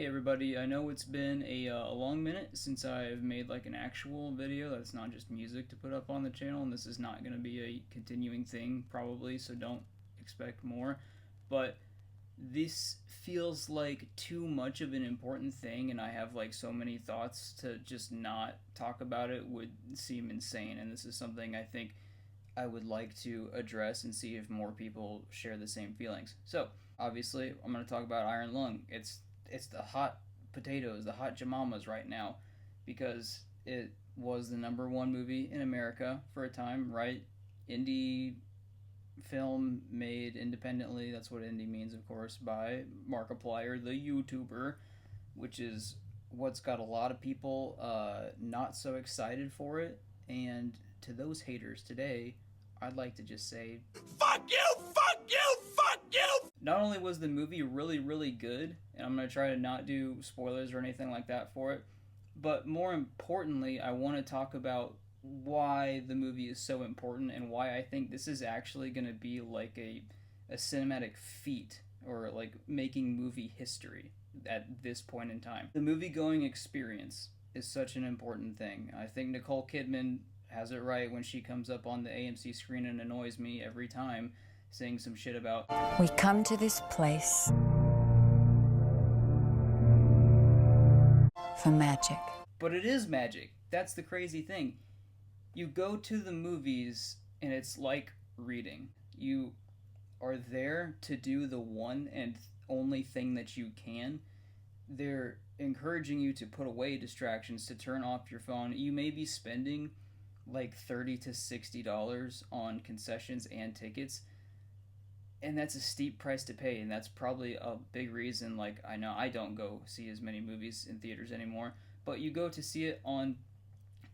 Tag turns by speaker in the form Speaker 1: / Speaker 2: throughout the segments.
Speaker 1: Hey everybody, I know it's been a long minute since I've made like an actual video that's not just music to put up on the channel, and this is not going to be a continuing thing probably, so don't expect more. But this feels like too much of an important thing, and I have like so many thoughts to just not talk about it would seem insane, and this is something I think I would like to address and see if more people share the same feelings. So, obviously, I'm going to talk about Iron Lung. It's the hot potatoes, the hot jamamas right now, because it was the number one movie in America for a time, right? Indie film made independently. That's what indie means, of course, by Markiplier, the YouTuber, which is what's got a lot of people not so excited for it. And to those haters today, I'd like to just say, fuck you, fuck you, fuck you! Not only was the movie really, really good, and I'm going to try to not do spoilers or anything like that for it, but more importantly, I want to talk about why the movie is so important and why I think this is actually going to be like a cinematic feat or like making movie history at this point in time. The movie going experience is such an important thing. I think Nicole Kidman has it right when she comes up on the AMC screen and annoys me every time, saying some shit about,
Speaker 2: we come to this place for magic.
Speaker 1: But it is magic. That's the crazy thing. You go to the movies and it's like reading. You are there to do the one and only thing that you can. They're encouraging you to put away distractions, to turn off your phone. You may be spending like $30 to $60 on concessions and tickets, and that's a steep price to pay, and that's probably a big reason. Like, I know I don't go see as many movies in theaters anymore, but you go to see it on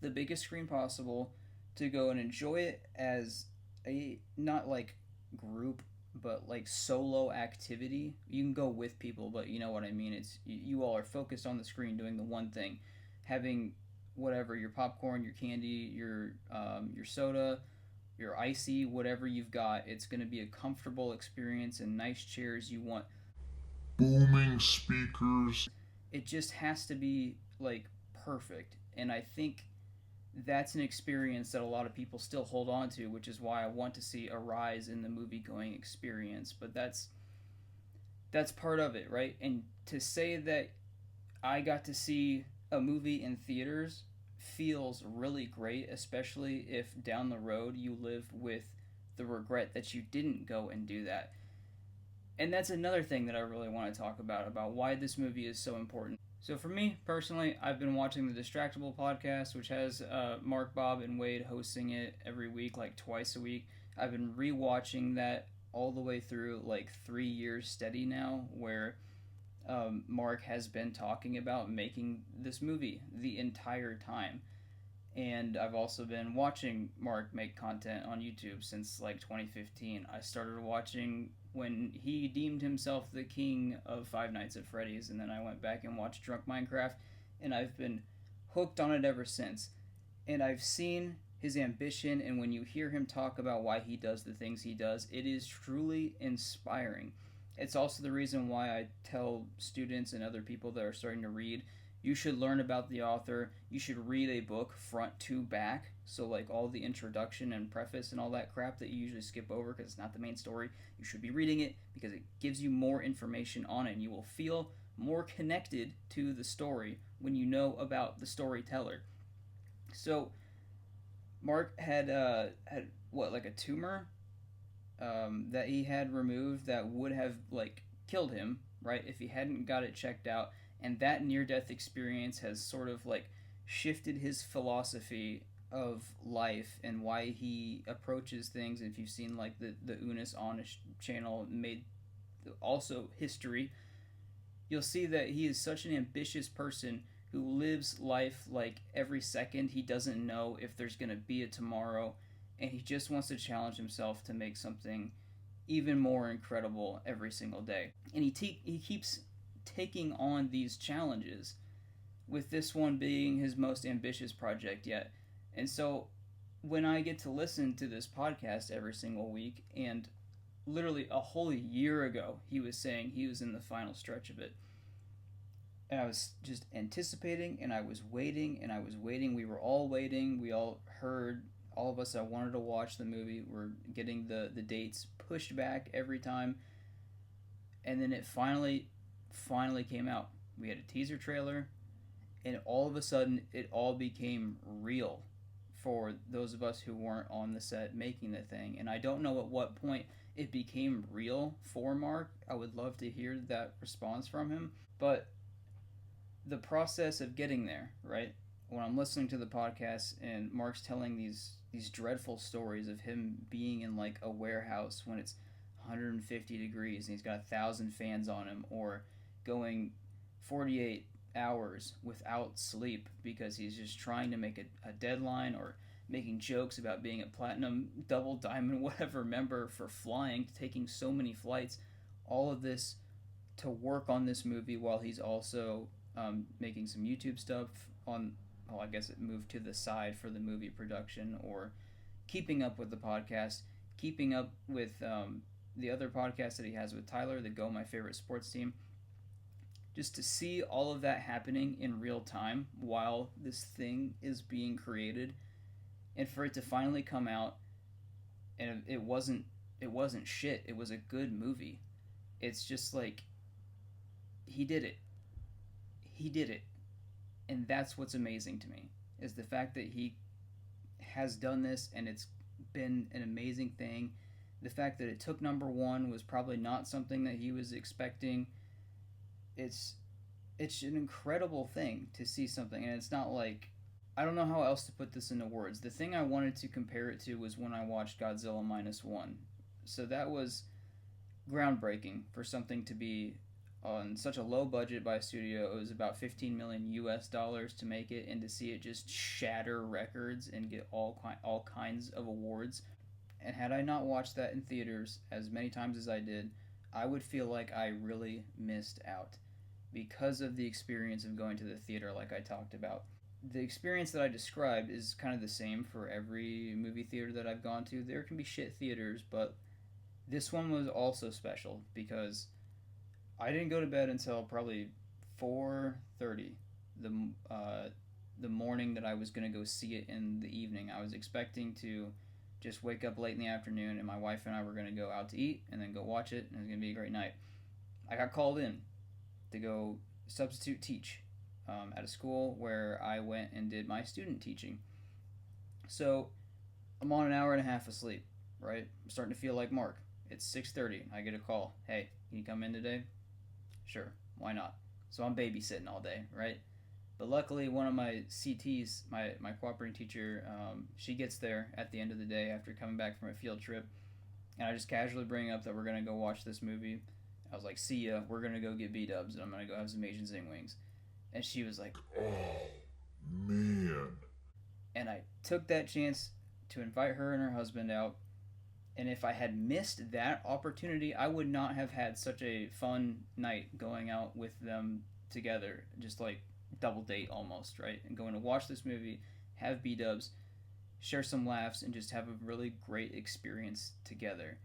Speaker 1: the biggest screen possible, to go and enjoy it as a, not like group, but like solo activity. You can go with people, but you know what I mean. It's you all are focused on the screen doing the one thing, having whatever, your popcorn, your candy, your soda, your icy, whatever you've got. It's going to be a comfortable experience and nice chairs. You want
Speaker 3: booming speakers.
Speaker 1: It just has to be like perfect, and I think that's an experience that a lot of people still hold on to, which is why I want to see a rise in the movie going experience. But that's part of it, right? And to say that I got to see a movie in theaters feels really great, especially if down the road you live with the regret that you didn't go and do that. And that's another thing that I really want to talk about why this movie is so important. So for me, personally, I've been watching the Distractable podcast, which has Mark, Bob, and Wade hosting it every week, like twice a week. I've been rewatching that all the way through like 3 years steady now, where Mark has been talking about making this movie the entire time. And I've also been watching Mark make content on YouTube since like 2015. I started watching when he deemed himself the king of Five Nights at Freddy's, and then I went back and watched Drunk Minecraft, and I've been hooked on it ever since. And I've seen his ambition, and when you hear him talk about why he does the things he does, it is truly inspiring. It's also the reason why I tell students and other people that are starting to read, you should learn about the author. You should read a book front to back. So like all the introduction and preface and all that crap that you usually skip over because it's not the main story. You should be reading it because it gives you more information on it, and you will feel more connected to the story when you know about the storyteller. So Mark had what, like a tumor that he had removed that would have like killed him, right, if he hadn't got it checked out. And that near-death experience has sort of like shifted his philosophy of life and why he approaches things. If you've seen like the Unis Honest channel made also history, you'll see that he is such an ambitious person who lives life like every second. He doesn't know if there's going to be a tomorrow, and he just wants to challenge himself to make something even more incredible every single day. And he keeps taking on these challenges, with this one being his most ambitious project yet. And so when I get to listen to this podcast every single week, and literally a whole year ago he was saying he was in the final stretch of it, And I was just anticipating, and I was waiting, and I was waiting. We were all waiting. We all heard, all of us that wanted to watch the movie were getting the dates pushed back every time. And then it finally came out. We had a teaser trailer, and all of a sudden, it all became real for those of us who weren't on the set making the thing. And I don't know at what point it became real for Mark. I would love to hear that response from him. But the process of getting there, right? When I'm listening to the podcast and Mark's telling these dreadful stories of him being in like a warehouse when it's 150 degrees and he's got 1,000 fans on him, or going 48 hours without sleep because he's just trying to make a deadline, or making jokes about being a platinum, double diamond, whatever member for flying, taking so many flights, all of this to work on this movie while he's also making some YouTube stuff on. Well, I guess it moved to the side for the movie production, or keeping up with the podcast, keeping up with the other podcast that he has with Tyler, the Go My Favorite Sports Team. Just to see all of that happening in real time while this thing is being created, and for it to finally come out, and it wasn't shit. It was a good movie. It's just like he did it. He did it. And that's what's amazing to me, is the fact that he has done this and it's been an amazing thing. The fact that it took number one was probably not something that he was expecting. It's an incredible thing to see something, and it's not like, I don't know how else to put this into words. The thing I wanted to compare it to was when I watched Godzilla Minus One. So that was groundbreaking for something to be on such a low budget by a studio. It was about 15 million US dollars to make it, and to see it just shatter records and get all kinds of awards. And had I not watched that in theaters as many times as I did, I would feel like I really missed out because of the experience of going to the theater, like I talked about. The experience that I described is kind of the same for every movie theater that I've gone to. There can be shit theaters, but this one was also special because I didn't go to bed until probably 4:30 the morning that I was going to go see it in the evening. I was expecting to just wake up late in the afternoon, and my wife and I were going to go out to eat and then go watch it, and it was going to be a great night. I got called in to go substitute teach at a school where I went and did my student teaching. So I'm on an hour and a half of sleep, right? I'm starting to feel like Mark. It's 6:30. I get a call. Hey, can you come in today? Sure, why not? So I'm babysitting all day, right? But luckily, one of my CTs, my cooperating teacher, she gets there at the end of the day after coming back from a field trip, and I just casually bring up that we're gonna go watch this movie. I was like, "See ya. We're gonna go get B-dubs, and I'm gonna go have some Asian zing wings." And she was like,
Speaker 3: Oh, man.
Speaker 1: and I took that chance to invite her and her husband out. And if I had missed that opportunity, I would not have had such a fun night going out with them together, just like double date almost, right? And going to watch this movie, have B-dubs, share some laughs, and just have a really great experience together.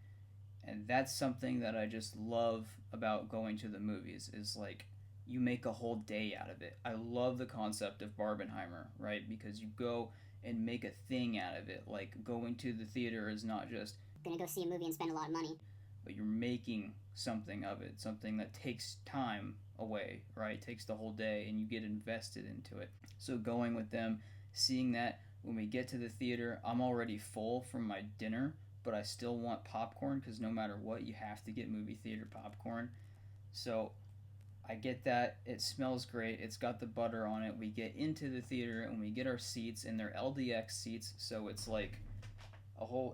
Speaker 1: And that's something that I just love about going to the movies, is like, you make a whole day out of it. I love the concept of Barbenheimer, right? Because you go and make a thing out of it. Like, going to the theater is not just
Speaker 4: gonna go see a movie and spend a lot of money,
Speaker 1: but you're making something of it, something that takes time away, right? Takes the whole day, and you get invested into it. So going with them, seeing that, when we get to the theater, I'm already full from my dinner, but I still want popcorn, because no matter what, you have to get movie theater popcorn. So I get that. It smells great. It's got the butter on it. We get into the theater and we get our seats, and they're LDX seats, so it's like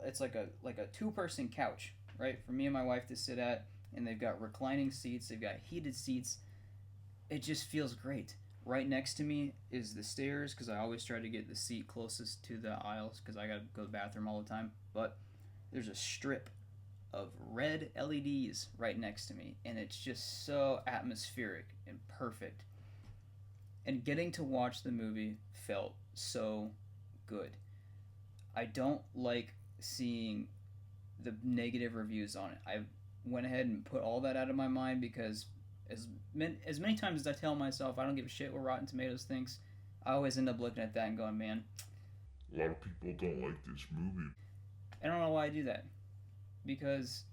Speaker 1: it's like a two-person couch, right, for me and my wife to sit at, and they've got reclining seats, they've got heated seats. It just feels great. Right next to me is the stairs, because I always try to get the seat closest to the aisles because I gotta go to the bathroom all the time. But there's a strip of red LEDs right next to me, and it's just so atmospheric and perfect. And getting to watch the movie felt so good. I don't like seeing the negative reviews on it. I went ahead and put all that out of my mind, because as many times as I tell myself I don't give a shit what Rotten Tomatoes thinks, I always end up looking at that and going, man,
Speaker 3: A lot of people don't like this movie.
Speaker 1: I don't know why I do that. Because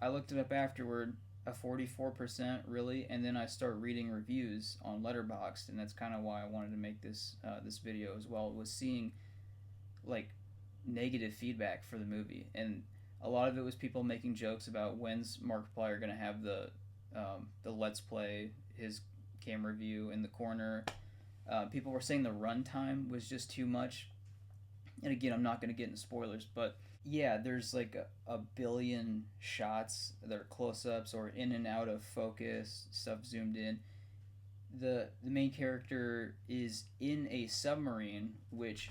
Speaker 1: I looked it up afterward, a 44% really, and then I start reading reviews on Letterboxd, and that's kind of why I wanted to make this video as well. Was seeing like negative feedback for the movie, and a lot of it was people making jokes about when's Markiplier gonna have the Let's Play, his camera view in the corner. People were saying the runtime was just too much, and again, I'm not gonna get into spoilers, but yeah, there's like a billion shots that are close-ups or in and out of focus, stuff zoomed in. The main character is in a submarine, which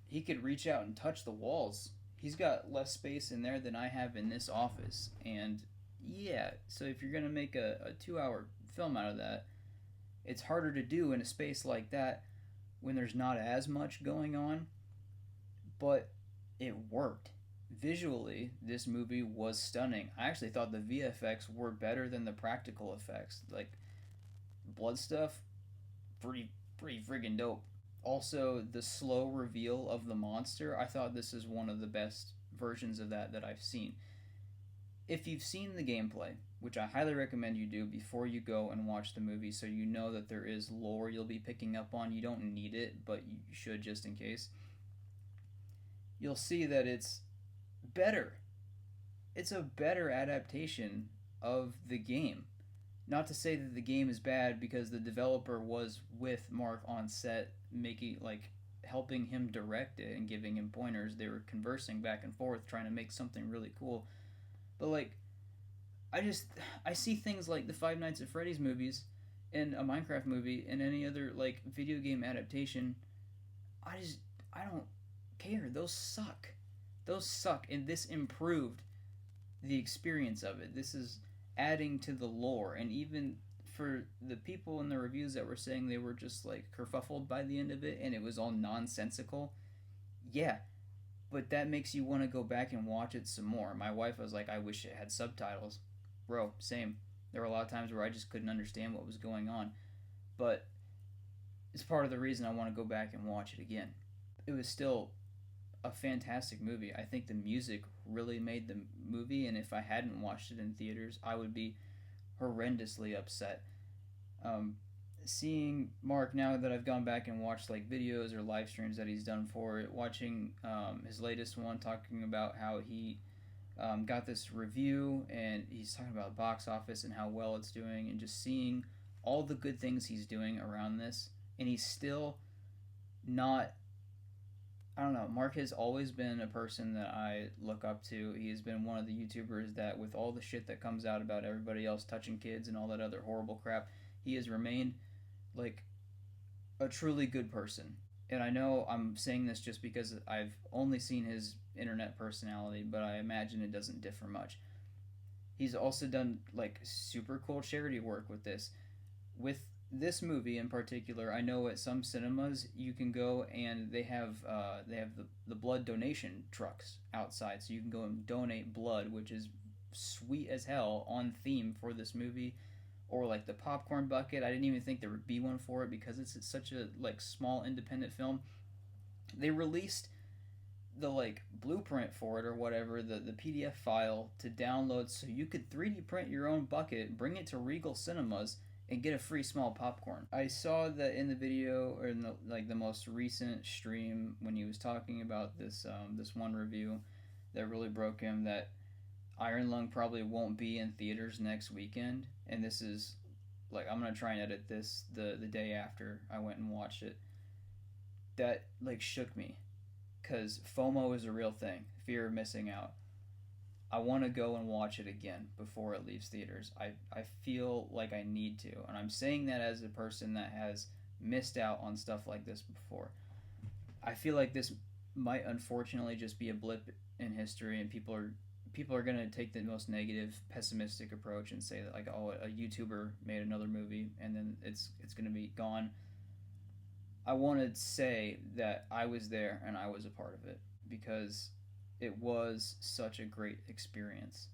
Speaker 1: he could reach out and touch the walls. He's got less space in there than I have in this office, and yeah, so if you're gonna make a 2-hour film out of that, it's harder to do in a space like that when there's not as much going on, but it worked. Visually, this movie was stunning. I actually thought the VFX were better than the practical effects. Like blood stuff, pretty friggin' dope. Also, the slow reveal of the monster, I thought this is one of the best versions of that I've seen. If you've seen the gameplay, which I highly recommend you do before you go and watch the movie, so you know that there is lore you'll be picking up on. You don't need it, but you should just in case. You'll see that it's better. It's a better adaptation of the game. Not to say that the game is bad, because the developer was with Mark on set, making helping him direct it and giving him pointers. They were conversing back and forth, trying to make something really cool. But I see things like the Five Nights at Freddy's movies and a Minecraft movie and any other video game adaptation. I don't care. Those suck, and this improved the experience of it. This is adding to the lore, and even for the people in the reviews that were saying they were just kerfuffled by the end of it and it was all nonsensical, yeah, but that makes you want to go back and watch it some more. My wife was like, I wish it had subtitles. Bro, same. There were a lot of times where I just couldn't understand what was going on, but it's part of the reason I want to go back and watch it again. It was still a fantastic movie. I think the music really made the movie, and if I hadn't watched it in theaters, I would be horrendously upset. Seeing Mark, now that I've gone back and watched videos or live streams that he's done for it, watching his latest one talking about how he got this review and he's talking about box office and how well it's doing, and just seeing all the good things he's doing around this, and he's still not, I don't know. Mark has always been a person that I look up to. He has been one of the YouTubers that, with all the shit that comes out about everybody else touching kids and all that other horrible crap, he has remained a truly good person. And I know I'm saying this just because I've only seen his internet personality, but I imagine it doesn't differ much. He's also done super cool charity work with this. With this movie in particular, I know at some cinemas you can go and they have the blood donation trucks outside, so you can go and donate blood, which is sweet as hell, on theme for this movie. Or the popcorn bucket. I didn't even think there would be one for it because it's such a small independent film. They released the blueprint for it or whatever, the PDF file to download, so you could 3D print your own bucket, bring it to Regal Cinemas, and get a free small popcorn. I saw that in the video, or in the most recent stream, when he was talking about this one review that really broke him, that Iron Lung probably won't be in theaters next weekend, and this is I'm gonna try and edit this the day after I went and watched it. That shook me, because FOMO is a real thing, fear of missing out. I want to go and watch it again before it leaves theaters. I feel like I need to, and I'm saying that as a person that has missed out on stuff like this before. I feel like this might unfortunately just be a blip in history, and people are going to take the most negative, pessimistic approach and say that a YouTuber made another movie and then it's going to be gone. I want to say that I was there and I was a part of it, because it was such a great experience.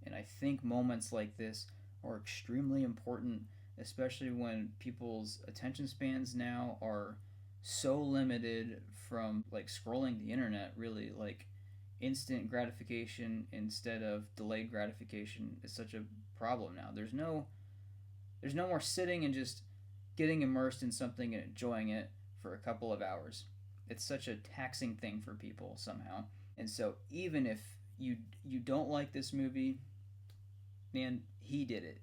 Speaker 1: And I think moments like this are extremely important, especially when people's attention spans now are so limited from like scrolling the internet, really. Like instant gratification instead of delayed gratification is such a problem now. There's no more sitting and just getting immersed in something and enjoying it for a couple of hours. It's such a taxing thing for people somehow. And so even if you don't like this movie, man, he did it.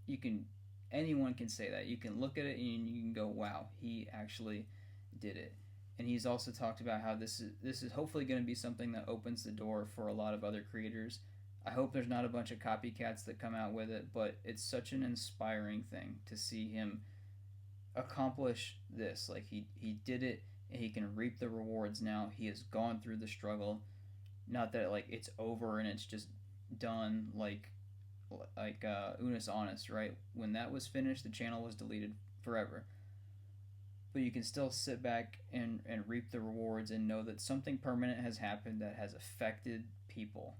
Speaker 1: You can Anyone can say that. You can look at it and you can go, "Wow, he actually did it." And he's also talked about how this is hopefully going to be something that opens the door for a lot of other creators. I hope there's not a bunch of copycats that come out with it, but it's such an inspiring thing to see him accomplish this. Like he did it and he can reap the rewards now. He has gone through the struggle. Not that like it's over and it's just done Unis Honest, right? When that was finished, the channel was deleted forever. But you can still sit back and reap the rewards and know that something permanent has happened that has affected people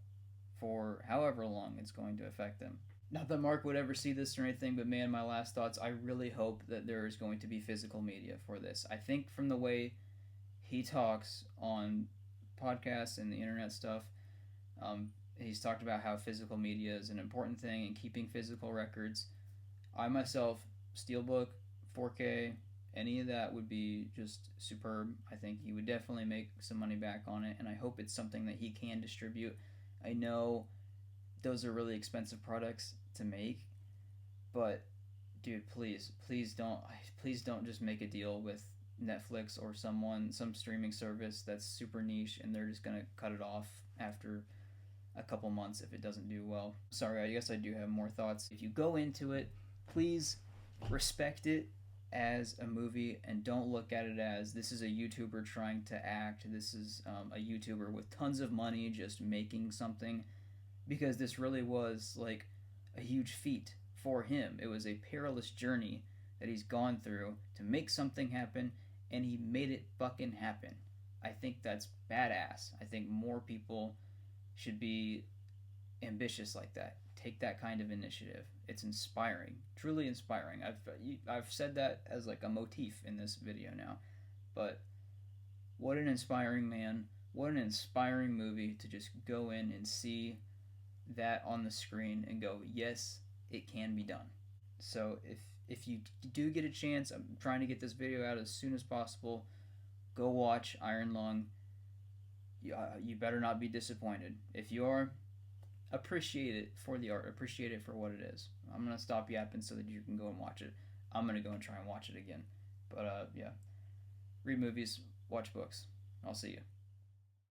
Speaker 1: for however long it's going to affect them. Not that Mark would ever see this or anything, but man, my last thoughts, I really hope that there is going to be physical media for this. I think from the way he talks on podcasts and the internet stuff, he's talked about how physical media is an important thing and keeping physical records. I myself, Steelbook, 4K, any of that would be just superb. I think he would definitely make some money back on it, and I hope it's something that he can distribute. I know those are really expensive products to make, but dude, please don't just make a deal with Netflix or some streaming service that's super niche and they're just gonna cut it off after a couple months if it doesn't do well. Sorry, I guess I do have more thoughts. If you go into it, please respect it as a movie and don't look at it as this is a YouTuber trying to act. This is a YouTuber with tons of money just making something, because this really was like a huge feat for him. It was a perilous journey that he's gone through to make something happen, and he made it fucking happen. I think that's badass. I think more people should be ambitious like that. Take that kind of initiative. It's inspiring, truly inspiring. I've said that as like a motif in this video now, but what an inspiring man! What an inspiring movie to just go in and see that on the screen and go, yes, it can be done. So if you do get a chance, I'm trying to get this video out as soon as possible. Go watch Iron Lung. You better not be disappointed. If you are, appreciate it for the art. Appreciate it for what it is. I'm gonna stop yapping so that you can go and watch it. I'm gonna go and try and watch it again. But yeah, read movies, watch books. I'll see you.